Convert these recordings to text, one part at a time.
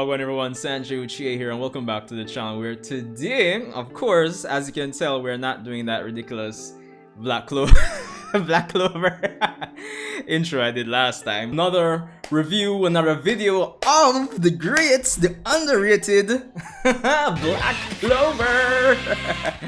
Wagwan everyone, Sanjay Uchiha here and welcome back to the channel where today, of course, as you can tell, we're not doing that ridiculous Black Clover Black Clover intro I did last time. Another review, another video of the great, the underrated Black Clover.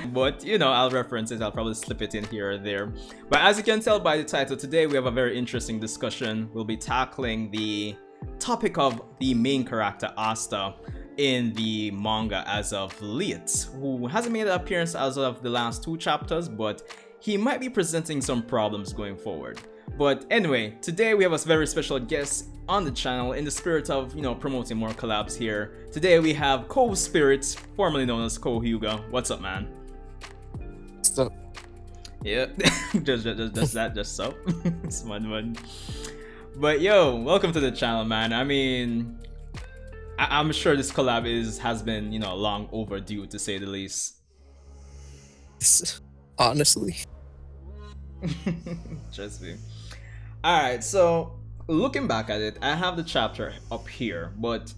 But you know, I'll reference it, I'll probably slip it in here or there. But as you can tell by the title, today we have a very interesting discussion. We'll be tackling the topic of the main character Asta in the manga as of late, who hasn't made an appearance as of the last 2 chapters, but he might be presenting some problems going forward. But anyway, today we have a very special guest on the channel in the spirit of, you know, promoting more collabs here. Today we have Co-Spirit, formerly known as Co-Hugo. What's up, man? What's up? Yeah, just that, just so. Smart one. But yo, welcome to the channel, man. I mean, I'm sure this collab has been, you know, long overdue to say the least. Honestly. Trust me. Alright, so looking back at it, I have the chapter up here, but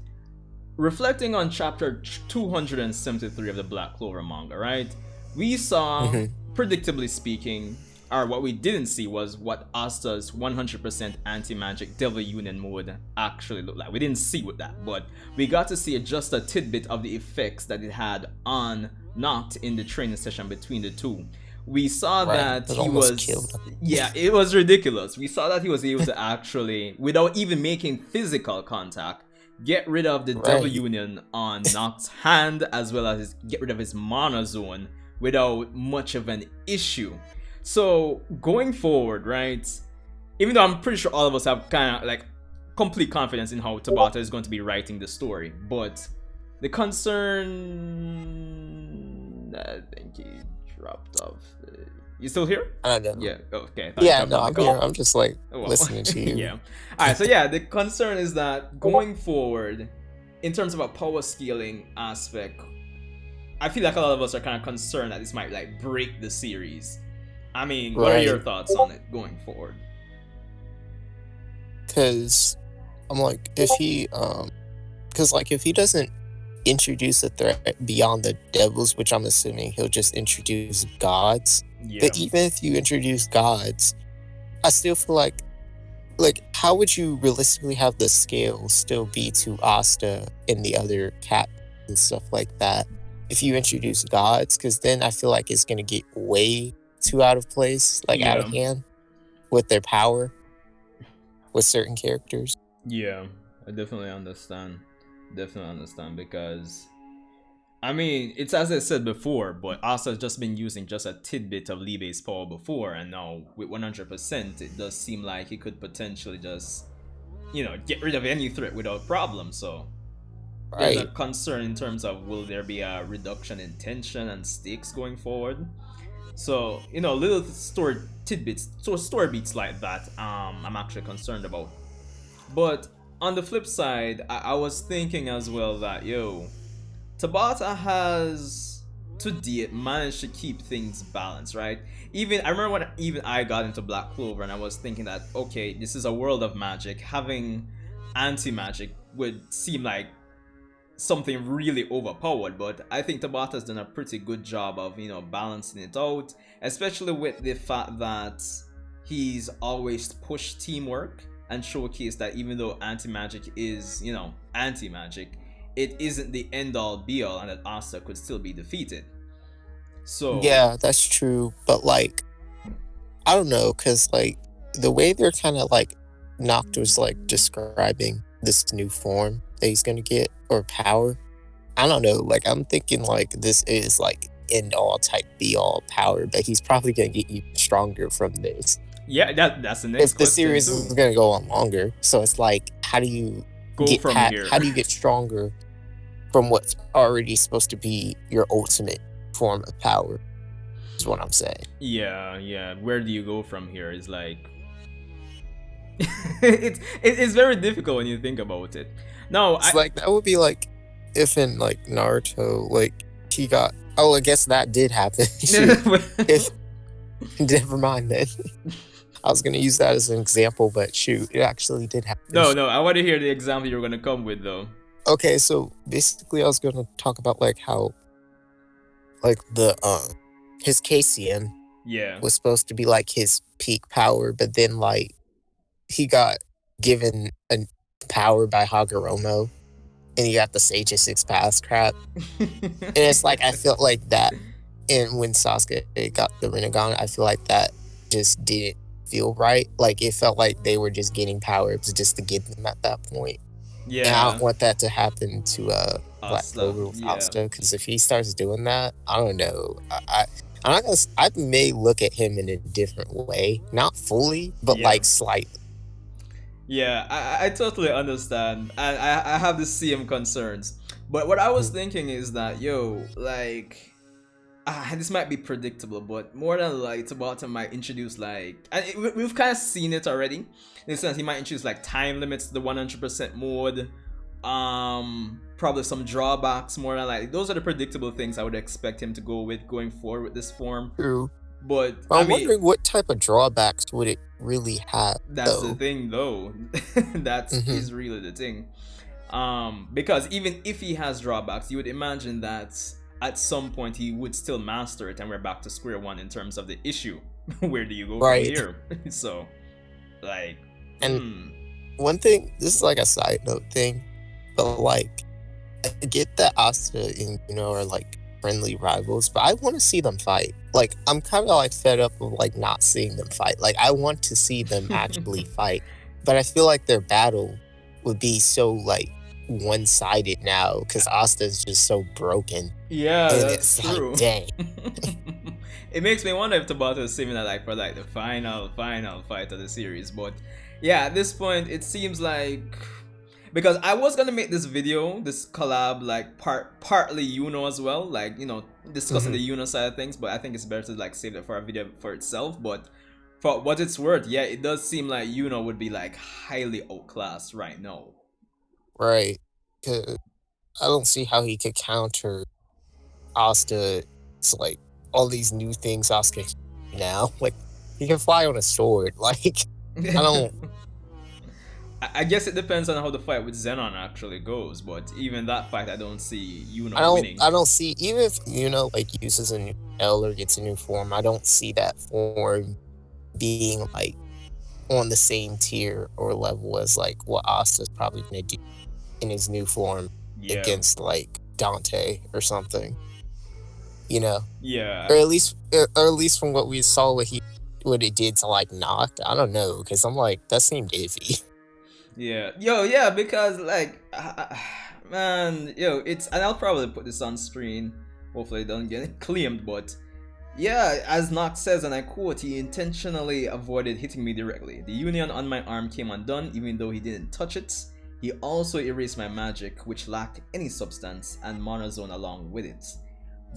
reflecting on chapter 273 of the Black Clover manga, right? We saw, predictably speaking, or what we didn't see was what Asta's 100% anti-magic Devil Union mode actually looked like. We didn't see with that, but we got to see just a tidbit of the effects that it had on Nacht in the training session between the two. We saw that he was killed. Yeah, it was ridiculous. We saw that he was able to actually, without even making physical contact, get rid of the Devil Union on Nacht's hand, as well as get rid of his mana zone without much of an issue. So going forward, right, even though I'm pretty sure all of us have kind of like complete confidence in how Tabata is going to be writing the story, but the concern, I think he dropped off. You still here? I don't know. Yeah. Okay. Yeah, no, I'm here. I'm just like listening to you. Yeah. All right. So yeah, the concern is that going forward, in terms of a power scaling aspect, I feel like a lot of us are kind of concerned that this might like break the series. I mean, what are your thoughts on it going forward? Because I'm like, if he doesn't introduce a threat beyond the devils, which I'm assuming he'll just introduce gods. Yeah. But even if you introduce gods, I still feel like how would you realistically have the scale still be to Asta and the other cat and stuff like that if you introduce gods? Because then I feel like it's gonna get way too out of place, like out of hand with their power with certain characters. Yeah, I definitely understand. Because I mean, it's as I said before, but Asta has just been using just a tidbit of Liebe's power before, and now with 100%, it does seem like he could potentially just, you know, get rid of any threat without problem. So there's a concern in terms of will there be a reduction in tension and stakes going forward. So, you know, little story tidbits, story beats like that, I'm actually concerned about. But on the flip side, I was thinking as well that, yo, Tabata has, to date, managed to keep things balanced, right? I remember when I got into Black Clover and I was thinking that, okay, this is a world of magic. Having anti-magic would seem like something really overpowered, but I think Tabata's done a pretty good job of, you know, balancing it out, especially with the fact that he's always pushed teamwork and showcased that even though anti-magic is, you know, anti-magic, it isn't the end-all be-all, and that Asta could still be defeated. So yeah, that's true, but like, I don't know, because like the way they're kind of like Nacht was like describing this new form that he's gonna get, or power, I don't know, like I'm thinking like this is like end-all type be-all power, but he's probably gonna get even stronger from this. Yeah, that's the next if the series is gonna go on longer. So it's like, how do you get from here? How do you get stronger from what's already supposed to be your ultimate form of power? Is what I'm saying. Yeah. Where do you go from here? Is like it's very difficult when you think about it. No, it's like that would be like if in like Naruto, like he got. Oh, I guess that did happen. Never mind then. I was gonna use that as an example, but shoot, it actually did happen. No, I want to hear the example you're gonna come with though. Okay, so basically, I was gonna talk about like how like the his KCM Yeah. was supposed to be like his peak power, but then like he got given a power by Hagoromo, and he got the Sage of Six Paths crap, and it's like I felt like that. And when Sasuke got the Rinnegan, I feel like that just didn't feel right. Like it felt like they were just getting power ups just to get them at that point. And I Yeah. don't want that to happen to Black Asta. Clover with Yeah. Asta, because if he starts doing that, I don't know. I'm not gonna. I may look at him in a different way, not fully, but Yeah. like slightly. Yeah, I totally understand. And I have the same concerns. But what I was thinking is that, yo, like, this might be predictable, but more than like, Tabata might introduce, like, and we've kind of seen it already. In the sense, he might introduce, like, time limits to the 100% mode. Probably some drawbacks, more than like, those are the predictable things I would expect him to go with going forward with this form. True. But, I I'm mean, wondering what type of drawbacks would it really have, that's the though. thing, though. That's Hmm. is really the thing. Because even if he has drawbacks, you would imagine that at some point he would still master it, and we're back to square one in terms of the issue. Where do you go from Right. here? So, like, And one thing, this is like a side note thing, but like, I get that Asta and are like friendly rivals, but I want to see them fight. Like, I'm kind of like fed up of like not seeing them fight. Like, I want to see them actually fight, but I feel like their battle would be so like one-sided now because Asta is just so broken, yeah, and that's it's like, true. dang. It makes me wonder if Tabata is saving that like for like the final fight of the series. But yeah, at this point, it seems like, because I was gonna make this video, this collab, like partly as well, like discussing Mhm. the side of things. But I think it's better to like save it for a video for itself. But for what it's worth, yeah, it does seem like would be like highly outclassed right now. Right. 'Cause I don't see how he could counter Asta. It's like all these new things Asuka can do now. Like, he can fly on a sword. Like, I don't I guess it depends on how the fight with Zenon actually goes, but even that fight, I don't see I winning. don't see, even if like uses a new L or gets a new form, I don't see that form being like on the same tier or level as like what Asta's probably gonna do in his new form Yeah, against like Dante or something. You know? yeah, Or at least from what we saw what it did to like Nacht. I don't know, because I'm like, that seemed iffy. yeah, yo, yeah, because like, man, yo, it's, and I'll probably put this on screen. Hopefully, it doesn't get claimed, but yeah, as Nox says, and I quote, he intentionally avoided hitting me directly. The union on my arm came undone, even though he didn't touch it. He also erased my magic, which lacked any substance, and monozone along with it.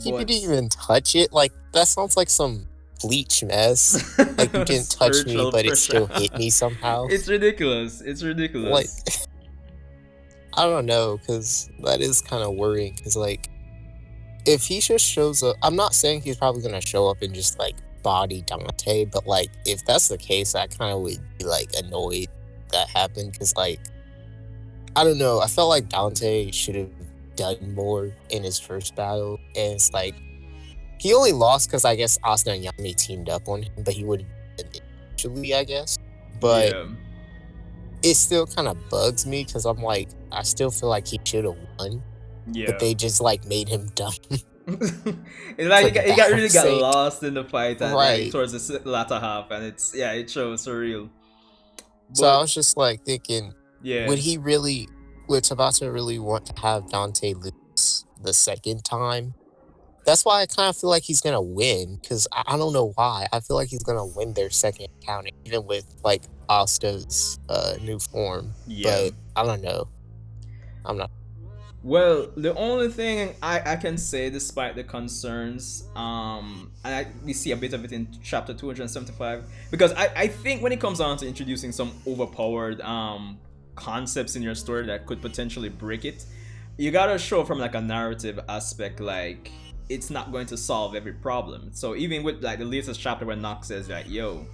He But didn't even touch it. Like, that sounds like some Bleach mess. Like, you didn't touch me, spiritual but it pressure. still hit me somehow. It's ridiculous. It's Like, ridiculous. I don't know, because that is kind of worrying. Because, like, if he just shows up, I'm not saying he's probably going to show up and just, like, body Dante, but, like, if that's the case, I kind of would be, like, annoyed that happened. Because, like, I don't know. I felt like Dante should have done more in his first battle. And it's like, he only lost because I guess Asta and Yami teamed up on him, but he would have eventually, I guess. But Yeah. it still kind of bugs me because I'm like, I still feel like he should have won, Yeah. but they just like made him dumb. It's like he got really battle's got sake. lost in the fight at like Right. towards the latter half, and it shows surreal. So I But was just like thinking, yeah, would Tabata really want to have Dante lose the second time? That's why I kind of feel like he's gonna win, because I don't know why. I feel like he's gonna win their second encounter, even with like Asta's new form. yeah. But I don't know. I'm not. Well, the only thing I can say, despite the concerns, we see a bit of it in chapter 275, because I think when it comes down to introducing some overpowered concepts in your story that could potentially break it, you gotta show from like a narrative aspect, like it's not going to solve every problem. So even with like the latest chapter where Nox says like, yo,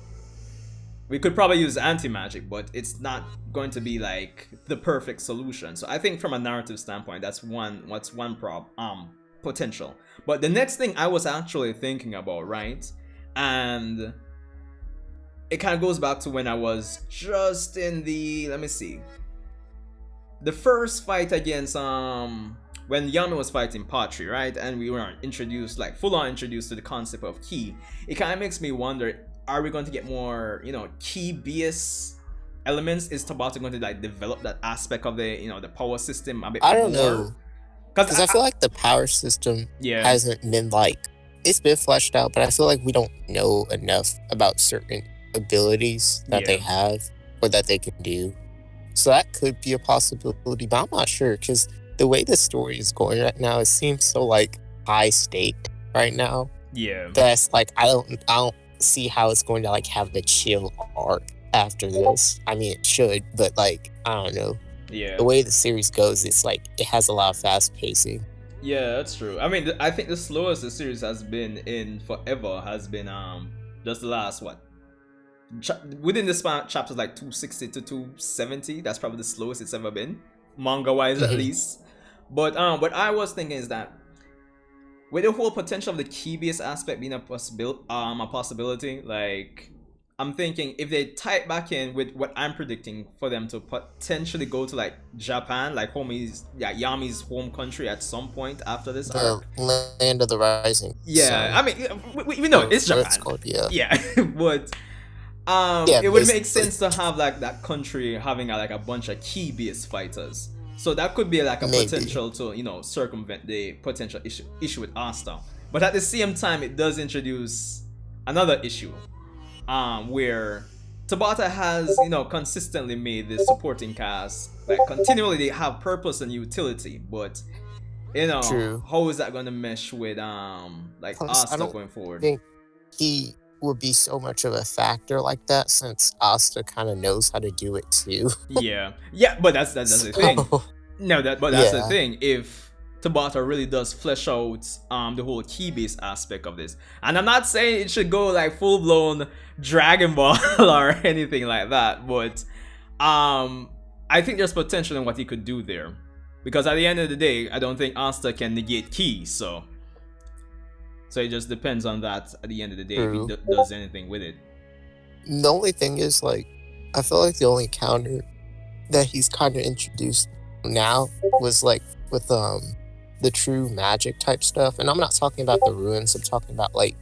we could probably use anti-magic, but it's not going to be like the perfect solution. So I think from a narrative standpoint, that's one potential. But the next thing I was actually thinking about, right? And it kind of goes back to when I was just in the, let me see, the first fight against when Yami was fighting Patri, right? And we were introduced, like full on introduced to the concept of ki. It kind of makes me wonder, are we going to get more, you know, ki BS elements? Is Tabata going to like develop that aspect of the, you know, the power system a bit more? I don't know. Because I feel like the power system hasn't been like, it's been fleshed out, but I feel like we don't know enough about certain abilities that they have or that they can do. So that could be a possibility, but I'm not sure because the way the story is going right now, it seems so like high staked right now. Yeah. That's like I don't see how it's going to like have the chill arc after this. I mean, it should, but like I don't know. Yeah. The way the series goes, it's like it has a lot of fast pacing. Yeah, that's true. I mean, I think the slowest the series has been in forever has been just the last what, within the span chapters like 260 to 270. That's probably the slowest it's ever been, manga wise at least. But what I was thinking is that with the whole potential of the key-based aspect being a possibility, like I'm thinking if they tie it back in with what I'm predicting for them to potentially go to like Japan, like Yami's home country at some point after this arc. Land of the Rising. Yeah, I mean, we know it's Japan. It's called, yeah, but it would make sense to have like that country having like a bunch of key-based fighters. So that could be like a potential to, you know, circumvent the potential issue with Asta. But at the same time, it does introduce another issue, where Tabata has, you know, consistently made the supporting cast like continually they have purpose and utility, but you know, how is that going to mesh with like Asta going forward? I think he would be so much of a factor like that since Asta kind of knows how to do it too. yeah, but that's the thing. No, that's the thing. If Tabata really does flesh out the whole key-based aspect of this, and I'm not saying it should go like full-blown Dragon Ball or anything like that, but I think there's potential in what he could do there, because at the end of the day, I don't think Asta can negate ki, so it just depends on that at the end of the day if he does anything with it. The only thing is, like, I feel like the only counter that he's kind of introduced now was like with the true magic type stuff, and I'm not talking about the ruins. I'm talking about like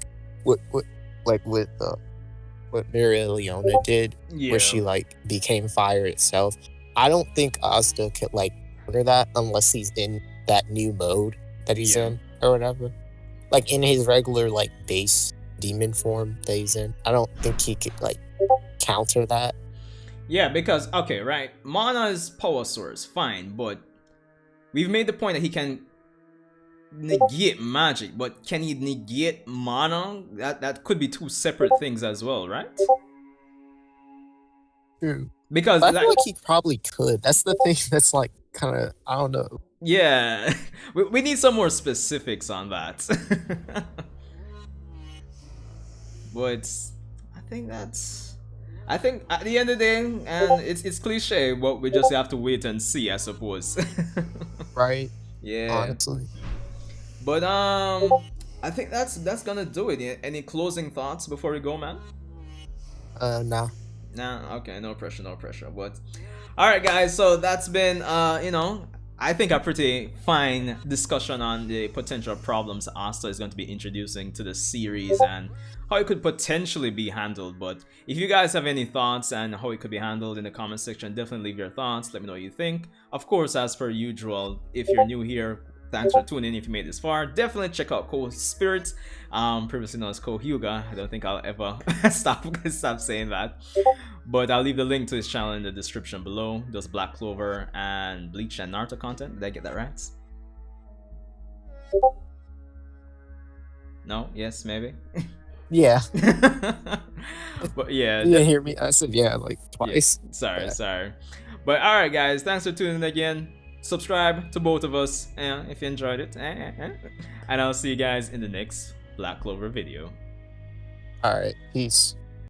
what Maria Leona did, where she like became fire itself. I don't think Asta could like counter that unless he's in that new mode that he's in or whatever. Like in his regular like base demon form that he's in, I don't think he could like counter that. Yeah, because okay, right, Mana's power source, fine, but we've made the point that he can negate magic, but can he negate mana? That could be two separate things as well, right? True. Because I feel like he probably could. That's the thing that's like kind of, I don't know. Yeah, we need some more specifics on that. But I think at the end of the day, and it's cliche, but we just have to wait and see, I suppose. Right. Yeah. Honestly. But I think that's gonna do it. Any closing thoughts before we go, man? No. Nah, okay, no pressure. But alright guys, so that's been you know, I think a pretty fine discussion on the potential problems Asta is going to be introducing to the series and how it could potentially be handled. But if you guys have any thoughts and how it could be handled in the comment section, definitely leave your thoughts. Let me know what you think. Of course, as per usual, if you're new here, thanks for tuning in. If you made this far, definitely check out Co-Spirit, previously known as Co-Hyuga. I don't think I'll ever stop saying that. But I'll leave the link to his channel in the description below. Does Black Clover and Bleach and Naruto content. Did I get that right? No? Yes? Maybe? Yeah. But yeah. You didn't hear me? I said yeah like twice. Yeah. Sorry. But alright guys, thanks for tuning in again. Subscribe to both of us if you enjoyed it. And I'll see you guys in the next Black Clover video. Alright, peace.